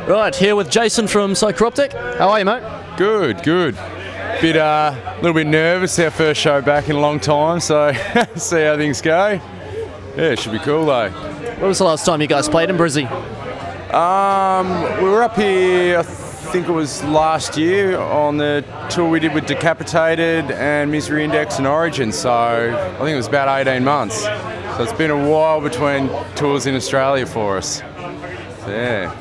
Right, here with Jason from Psycroptic. How are you, mate? Good, good. Little bit nervous, our first show back in a long time, so see how things go. Yeah, it should be cool though. When was the last time you guys played in Brisbane? We were up here, I think it was last year, on the tour we did with Decapitated and Misery Index and Origin, so I think it was about 18 months. So it's been a while between tours in Australia for us. So, yeah.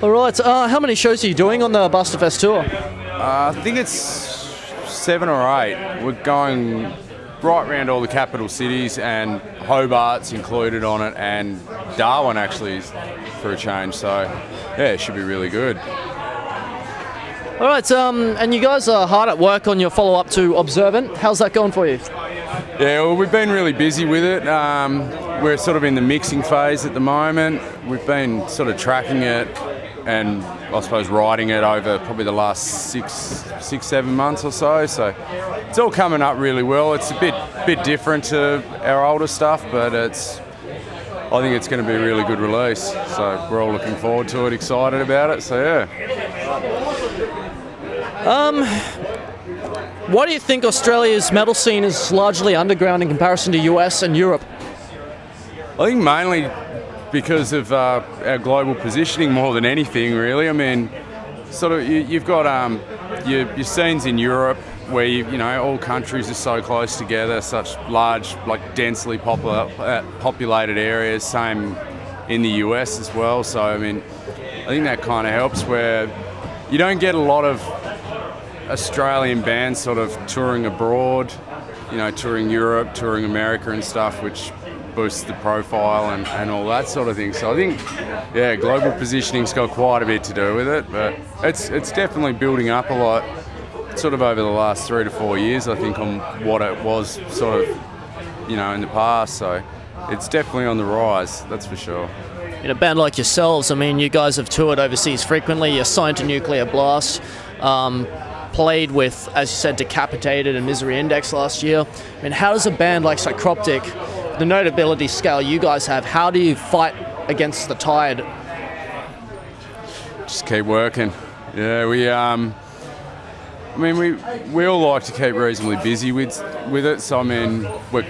All right, how many shows are you doing on the Bastardfest tour? I think it's 7 or 8. We're going right around all the capital cities, and Hobart's included on it, and Darwin actually is for a change. So yeah, it should be really good. All right, and you guys are hard at work on your follow-up to Observant. How's that going for you? Yeah, well, we've been really busy with it. We're sort of in the mixing phase at the moment. We've been sort of tracking it and I suppose writing it over probably the last six, 7 months or so. So it's all coming up really well. It's a bit different to our older stuff, but I think it's going to be a really good release. So we're all looking forward to it, excited about it. So yeah. Why do you think Australia's metal scene is largely underground in comparison to US and Europe? I think mainly because of our global positioning more than anything, really. I mean, sort of you've got your scenes in Europe where you know all countries are so close together, such large, like densely populated areas. Same in the US as well. So I mean, I think that kind of helps where you don't get a lot of Australian bands sort of touring abroad, you know, touring Europe, touring America and stuff, which boosts the profile and all that sort of thing. So I think, yeah, global positioning's got quite a bit to do with it, but it's definitely building up a lot, sort of over the last 3 to 4 years, I think, on what it was sort of, you know, in the past. So it's definitely on the rise, that's for sure. In a band like yourselves, I mean, you guys have toured overseas frequently. You're signed to Nuclear Blast. Played with, as you said, Decapitated and Misery Index last year. I mean, how does a band like Psycroptic, the notability scale you guys have, how do you fight against the tide? Just keep working. Yeah, I mean, we all like to keep reasonably busy with it. So I mean, we're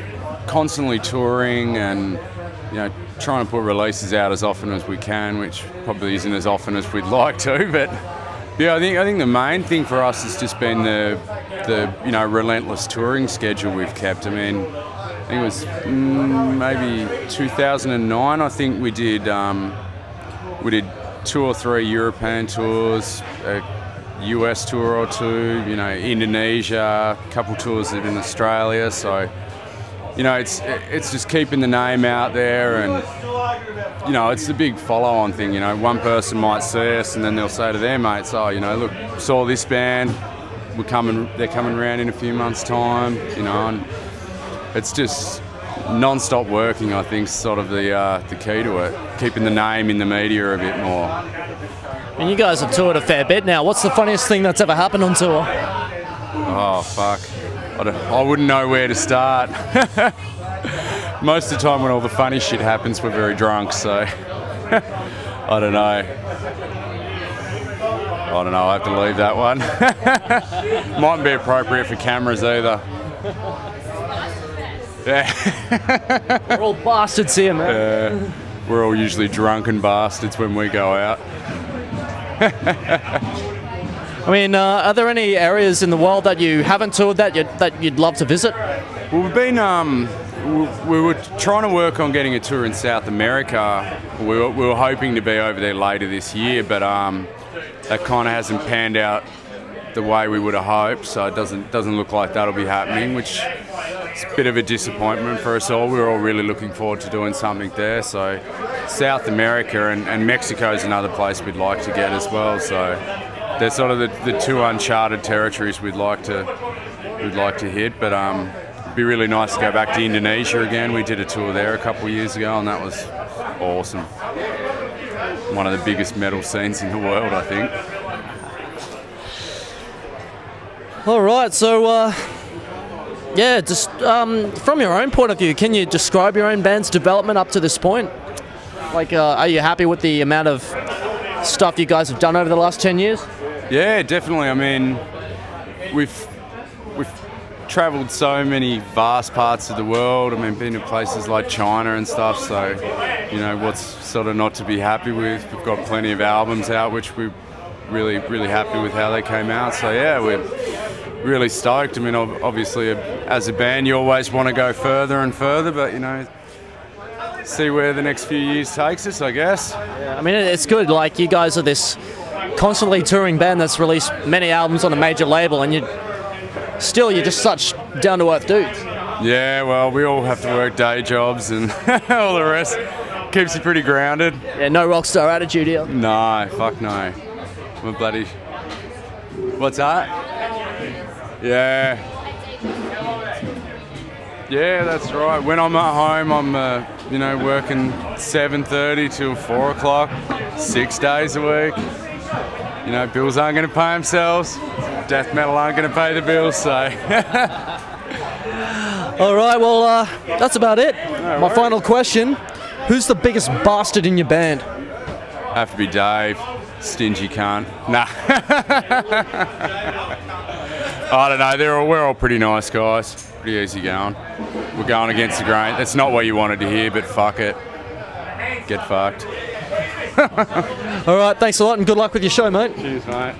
constantly touring and, you know, trying to put releases out as often as we can, which probably isn't as often as we'd like to, but yeah, I think the main thing for us has just been the you know, relentless touring schedule we've kept. I mean, I think it was maybe 2009. I think we did 2 or 3 European tours, a US tour or 2. You know, Indonesia, a couple tours in Australia. So, you know, it's just keeping the name out there, and you know, it's the big follow-on thing. You know, one person might see us and then they'll say to their mates, "Oh, you know, look, saw this band. They're coming around in a few months' time." You know, and it's just non-stop working. I think is sort of the key to it, keeping the name in the media a bit more. And you guys have toured a fair bit now. What's the funniest thing that's ever happened on tour? Oh fuck. I wouldn't know where to start. Most of the time when all the funny shit happens, we're very drunk, so I don't know. I have to leave that one. Mightn't be appropriate for cameras either. Yeah. We're all bastards here, man. We're all usually drunken bastards when we go out. I mean, are there any areas in the world that you haven't toured that you'd love to visit? Well, we've been, we were trying to work on getting a tour in South America. We were hoping to be over there later this year, but that kind of hasn't panned out the way we would have hoped. So it doesn't look like that'll be happening, which is a bit of a disappointment for us all. We were all really looking forward to doing something there. So South America and Mexico is another place we'd like to get as well. So they're sort of the 2 uncharted territories we'd like to hit, but it'd be really nice to go back to Indonesia again. We did a tour there a couple of years ago, and that was awesome. One of the biggest metal scenes in the world, I think. All right, so yeah, just from your own point of view, can you describe your own band's development up to this point? Like, are you happy with the amount of stuff you guys have done over the last 10 years? Yeah, definitely. I mean, we've travelled so many vast parts of the world. I mean, been to places like China and stuff, so, you know, what's sort of not to be happy with? We've got plenty of albums out, which we're really, really happy with how they came out. So, yeah, we're really stoked. I mean, obviously, as a band, you always want to go further and further, but, you know, see where the next few years takes us, I guess. Yeah, I mean, it's good. Like, you guys are this constantly touring band that's released many albums on a major label, and you're just such down-to-earth dudes. Yeah, well, we all have to work day jobs and all the rest. Keeps you pretty grounded. Yeah, no rock star attitude here. No, fuck no. I'm a bloody... What's that? Yeah. Yeah, that's right. When I'm at home, I'm, you know, working 7:30 till 4 o'clock, 6 days a week. You know, bills aren't going to pay themselves. Death metal aren't going to pay the bills, so... All right, well, that's about it. My final question, who's the biggest bastard in your band? Have to be Dave. Stingy cunt. Nah. I don't know, we're all pretty nice guys. Pretty easy going. We're going against the grain. That's not what you wanted to hear, but fuck it. Get fucked. All right, thanks a lot and good luck with your show, mate. Cheers, mate.